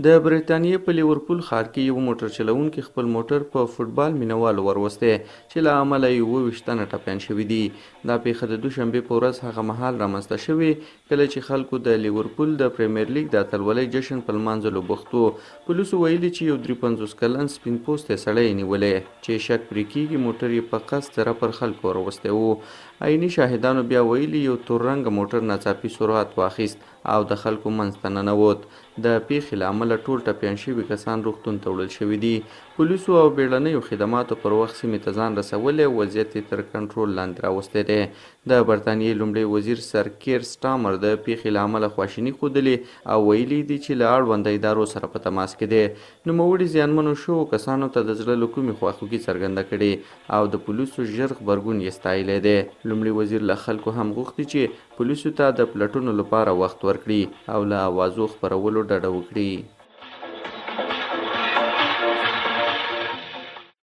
د برېټانیې په لیورپول ښار کې یو موټر چلوونکي خپل موټر په فوټبال مینوالو وروستی چې له امله یې 27 تنه ټپیان شوي دي. دا پیښه د دوشنبې په ورځ هغه مهال رامنځته شوې کله چې خلکو د لیورپول د پریمیر لیګ د اتلولۍ جشن په لمانځلو بوخت وو. پولیسو ویلي چې یو 53 کلن سپین پوستی سړی یې نیولی چې شک پرې کیږي موټر یې په قصد پر خلکو وروستی وو. عیني شاهدانو بیا ویلي یو تور رنګه موټر ناڅاپي سرعت واخیست او د خلکو منځ ته ننوت. د پیښې له امله ټول ټپیان شوي کسان روغتون ته وړل شوي دي. پولیسو او بیړنیو خدماتو پر وخت سیمې ته ځان رسولی او وضعیت یې تر کنټرول لاندې راوستی دی. د برټانیې لومړي وزیر سر کیر سټارمر د پیښې له امله خواشیني ښودلې او ویلي دي چې له اړونده ادارو سره په تماس کې دی. نوموړي زیانمنو شوو کسانو ته د زړه له کومې خواخوږي څرګنده کړې او د پولیسو ژر غبرګون یې ستایلی دی. لومړي وزیر له خلکو هم غوښتي چې پولیسو ته د پلټنو لپاره وخت ورکړي او له اوازو خپرولو ډډه وکړي.